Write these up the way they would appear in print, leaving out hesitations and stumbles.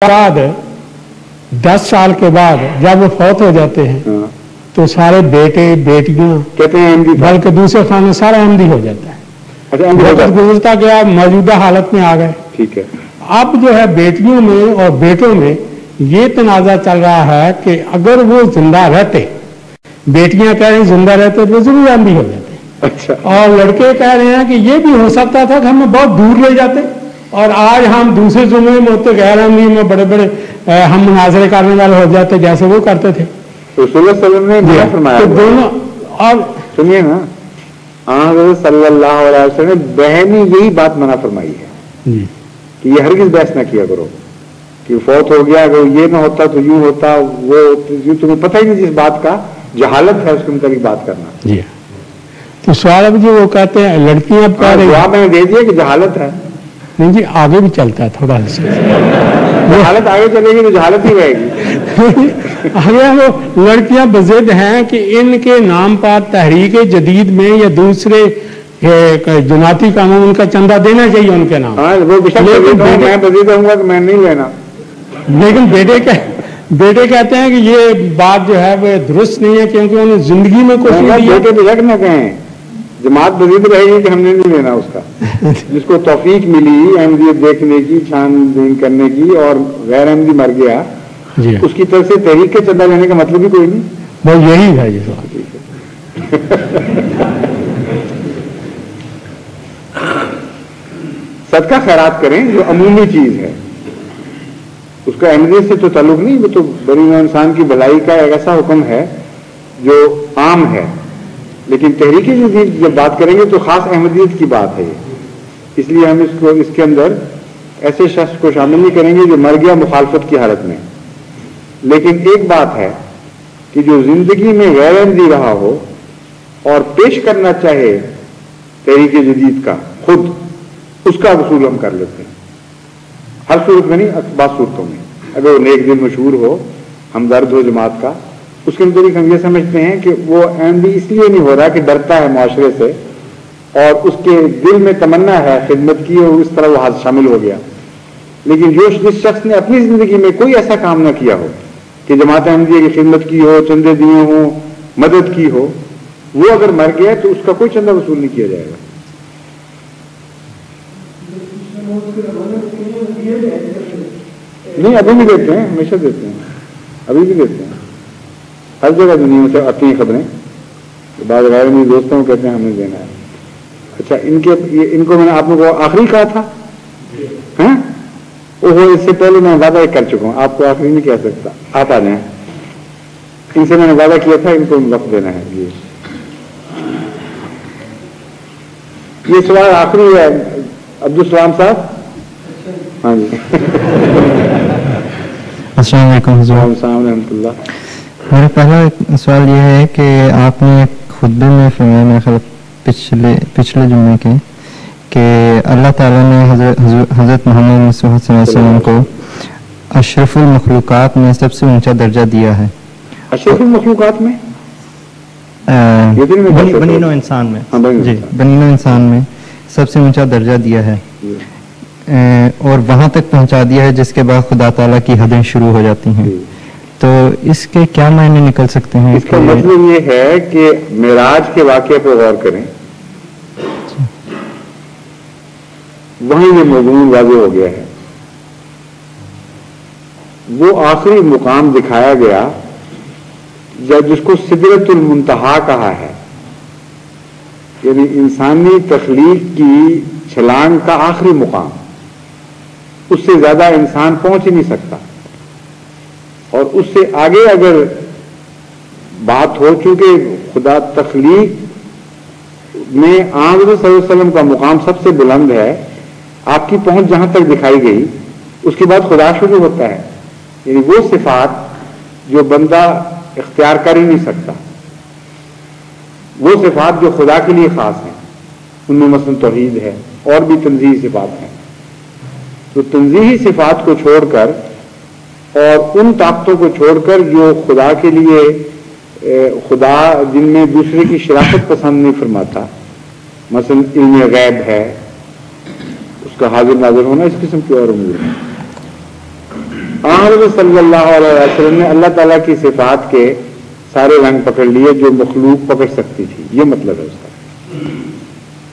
بعد 10 साल के बाद जब वो फौत हो जाते हैं तो सारे बेटे बेटियां कहते हैं अहमदी, बल्कि दूसरे खाने सारा अहमदी हो जाता है। अच्छा, गुजरता गया, मौजूदा हालत में आ गए। ठीक है। अब जो है बेटियों में और बेटों में ये तनाजा चल रहा है कि अगर वो जिंदा रहते, बेटियां कह रही जिंदा रहते तो जरूर अहमदी हो जाते। अच्छा। और लड़के कह रहे हैं कि ये भी हो सकता था कि हमें बहुत दूर ले जाते और आज हम दूसरे जुम्मे में होते, गैर अहमदी में बड़े बड़े हम मुनाजरे करने वाले हो जाते जैसे वो करते थे। तो रसूलुल्लाह ने मना फरमाया। तो दोनों, और सुनिए ना, सल्लल्लाहु अलैहि वसल्लम ने बहनी यही बात मना फरमाई है कि ये हरगिज़ बहस ना किया करो कि फौत हो गया, अगर ये ना होता तो यूं होता, वो यूं, तुम्हें पता ही नहीं जिस बात का जहालत है उसके मुताबिक बात करना। जी। तो सवाल अब जो वो कहते हैं लड़कियां अब कह रही, जवाब मैंने दे दिया कि जहालत है। नहीं जी, आगे भी चलता है थोड़ा जहालत आगे चलेगी तो जहालत ही रहेगी। आगे वो लड़कियां बज़िद हैं कि इनके नाम पर तहरीक जदीद में या दूसरे जमाती कामों में उनका चंदा देना चाहिए उनके नाम। हाँ, वो मैं बज़िद रहूंगा तो मैं नहीं लेना। लेकिन बेटे कहते हैं कि ये बात जो है वो दुरुस्त नहीं है क्योंकि उन्होंने जिंदगी में कोशिश की। बेटे बिलक न कहें, जमात बज़िद रहेगी कि हमने नहीं लेना उसका। जिसको तौफीक मिली अहमदियत देखने की, छानबीन करने की और गैर अहमदी मर गया, उसकी तरफ से तहरीक के चंदा लेने का मतलब ही कोई नहीं। वो यही है ये सदका खैरात करें जो अमूमी चीज है, उसका अहमदियत से तो ताल्लुक नहीं, वो तो बड़ी इंसान की भलाई का एक ऐसा हुक्म है जो आम है। लेकिन तहरीकी जदीद जब बात करेंगे तो खास अहमदियत की बात है ये, इसलिए हम इसके अंदर ऐसे शख्स को शामिल नहीं करेंगे जो मर गया मुखालफत की हालत में। लेकिन एक बात है कि जो जिंदगी में गैर अहमदी रहा हो और पेश करना चाहे तहरीक जदीद का खुद, उसका वसूल हम कर लेते हैं। हर सूरत में नहीं, बाद सूरतों में। अगर वो नेक दिल मशहूर हो, हमदर्द हो जमात का, उसके मुताबिक हम ये समझते हैं कि वो अहमदी इसलिए नहीं हो रहा कि डरता है माशरे से और उसके दिल में तमन्ना है खिदमत की और उस तरह वो हाथ शामिल हो गया। लेकिन जिस शख्स ने अपनी जिंदगी में कोई ऐसा काम ना किया हो कि जमात अहमदिया की खिदमत की हो, चंदे दिए हो, मदद की हो, वो अगर मर गया तो उसका कोई चंदा वसूल नहीं किया जाएगा। नहीं, अभी भी देते हैं, हमेशा देते हैं, अभी भी देते हैं। हर जगह दुनिया से आती हैं खबरें, बाद गैर मेरे दोस्तों को कहते हैं हमें देना है। अच्छा, इनको मैंने आप लोगों को आखिरी कहा था, हैं? ओहो, इससे पहले मैं वादा कर चुका हूं, आपको आखिरी नहीं कह सकता। आप आ जाए, इनसे मैंने वादा किया था, इनको वक्त देना है। ये सवाल आखिरी है, अब्दुल सलाम साहब। हाँ जी। अस्सलाम वालेकुम। मेरा पहला सवाल यह है कि आपने खुतबे में फरमाया, मेरे ख्याल पिछले जुम्मे के, कि अल्लाह ताला ने हज़रत मोहम्मद सल्लल्लाहु अलैहि वसल्लम को अशरफुल मखलूकात में सबसे ऊंचा दर्जा दिया है। अशरफुल मखलूकात में? बनीनो इंसान में। जी, बनीनो इंसान में सबसे ऊंचा दर्जा दिया है और वहां तक पहुंचा दिया है जिसके बाद खुदा ताला की हदें शुरू हो जाती हैं। तो इसके क्या मायने निकल सकते हैं? इसका मतलब ये है कि मेराज के वाक़े पर गौर करें, वहीं ये मज़मून वाज़ेह हो गया है। वो आखिरी मुकाम दिखाया गया जब जिसको सिदरतुल मुंतहा कहा है, यानी इंसानी तख्लीक की छलांग का आखिरी मुकाम, उससे ज्यादा इंसान पहुंच ही नहीं सकता। और उससे आगे अगर बात हो, चूंकि खुदा तख्लीक में आज़ सल्लल्लाहु अलैहि वसल्लम का मुकाम सबसे बुलंद है, आपकी पहुंच जहां तक दिखाई गई उसके बाद खुदा शुरू होता है। यानी वो सिफात जो बंदा इख्तियार कर ही नहीं सकता, वो सिफात जो खुदा के लिए खास हैं, उनमें मसलन तौहीद है और भी तंज़ीही सिफात हैं। तो तंज़ीही सिफात को छोड़कर और उन ताकतों को छोड़कर जो खुदा के लिए, खुदा जिनमें दूसरे की शराफत पसंद नहीं फरमाता, मसलन इल्म गैब है, उसका हाजिर नाजिर होना, इस किस्म की और उम्मीद है। حضرت صلی اللہ علیہ وسلم نے اللہ تعالیٰ کی صفات کے سارے رنگ پکڑ لیے جو مخلوق پکڑ سکتی تھی. یہ مطلب ہے اس کا.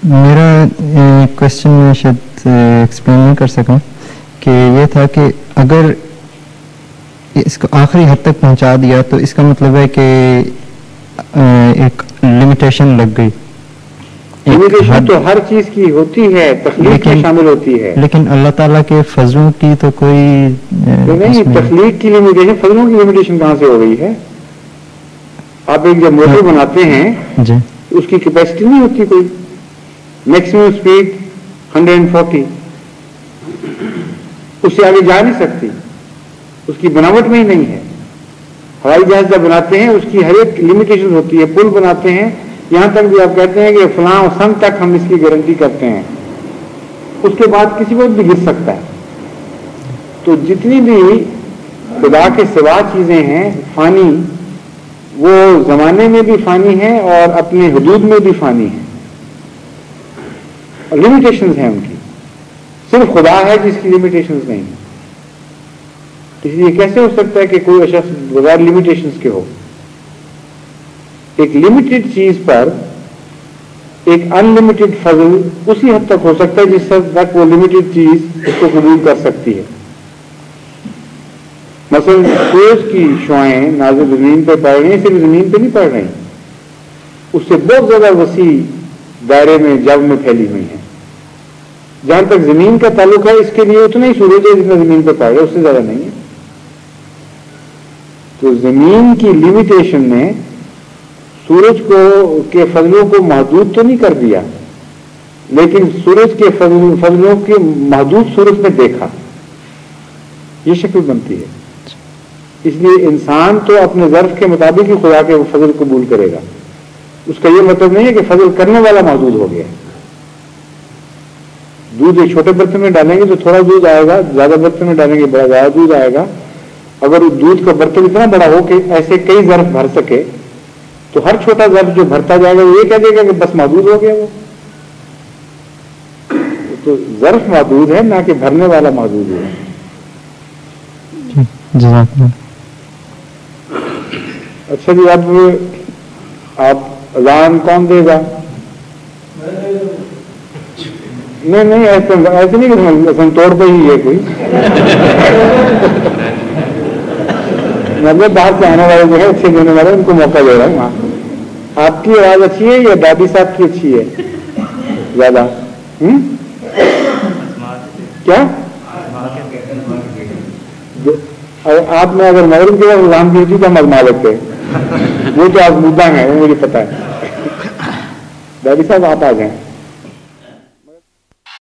میرا کوشچن میں شاید ایکسپلین نہیں کر سکا کہ یہ تھا کہ اگر اس کو آخری حد تک پہنچا دیا تو اس کا مطلب ہے کہ ایک لمیٹیشن لگ گئی. لمیٹیشن تو ہر چیز کی ہوتی ہے, تخلیق میں شامل ہوتی ہے, لیکن اللہ تعالیٰ کے فضلوں کی تو کوئی نہیں. تخلیق کی لمیٹیشن, فضلوں کی لمیٹیشن کہاں سے ہو گئی ہے؟ آپ ایک جب موٹر بناتے ہیں جی اس کی کیپیسٹی نہیں ہوتی کوئی, میکسیمم اسپیڈ 140, اس سے آگے جا نہیں سکتی, اس کی بناوٹ میں ہی نہیں ہے. ہوائی جہاز جب بناتے ہیں اس کی ہر ایک لمیٹیشن ہوتی ہے. پل بناتے ہیں, یہاں تک بھی آپ کہتے ہیں کہ فلاں سن تک ہم اس کی گارنٹی کرتے ہیں, اس کے بعد کسی وقت بھی گر سکتا ہے. تو جتنی بھی خدا کے سوا چیزیں ہیں فانی, وہ زمانے میں بھی فانی ہیں اور اپنے حدود میں بھی فانی ہیں, اور لمیٹیشنز ہیں ان کی. صرف خدا ہے جس کی لمیٹیشنز نہیں. اس لیے کیسے ہو سکتا ہے کہ کوئی شخص بغیر لمیٹیشنز کے ہو؟ ایک لمیٹڈ چیز پر ایک ان لمیٹڈ فضل اسی حد تک ہو سکتا ہے جس حد تک وہ لمیٹڈ چیز اس کو قبول کر سکتی ہے. مثلا سورج کی شعائیں نازل زمین پہ پڑ رہی ہیں, صرف زمین پہ نہیں پڑ رہی, اس سے بہت زیادہ وسیع دائرے میں جو میں پھیلی ہوئی ہیں. جہاں تک زمین کا تعلق ہے اس کے لیے اتنا ہی سورج ہے جتنا زمین پہ پڑ رہا ہے, اس سے زیادہ نہیں ہے. تو زمین کی لمیٹیشن نے سورج کو کے فضلوں کو محدود تو نہیں کر دیا, لیکن سورج کے فضلوں کے محدود صورت میں دیکھا, یہ شکل بنتی ہے. اس لیے انسان تو اپنے ظرف کے مطابق ہی خدا کے فضل قبول کرے گا. اس کا یہ مطلب نہیں ہے کہ فضل کرنے والا محدود ہو گیا. دودھ ایک چھوٹے برتن میں ڈالیں گے تو تھوڑا دودھ آئے گا, زیادہ برتن میں ڈالیں گے بڑا زیادہ دودھ آئے گا. اگر دودھ کا برتن اتنا بڑا ہو کہ ایسے کئی ظرف بھر سکے تو ہر چھوٹا ظرف جو بھرتا جائے گا وہ یہ کہہ دے گا کہ بس محدود ہو گیا. وہ تو ظرف محدود ہے, نہ کہ بھرنے والا محدود ہے. جزاک اللہ. اچھا جی, اب آپ اذان کون دے گا؟ نہیں ایسے نہیں کہ سنتوڑ پہ ہی ہے کوئی, مطلب باہر سے آنے والے جو ہے اچھے دینے والے ان کو موقع دے رہا ہوں. وہاں آپ کی آواز اچھی ہے یا دادی صاحب کی اچھی ہے زیادہ؟ کیا آپ نے اگر مغرب کے بعد اذان دی تھی تو ہم آزما لیتے, وہ تو آزمودہ ہیں, وہ مجھے پتا ہے. دادی صاحب آپ آ جائیں.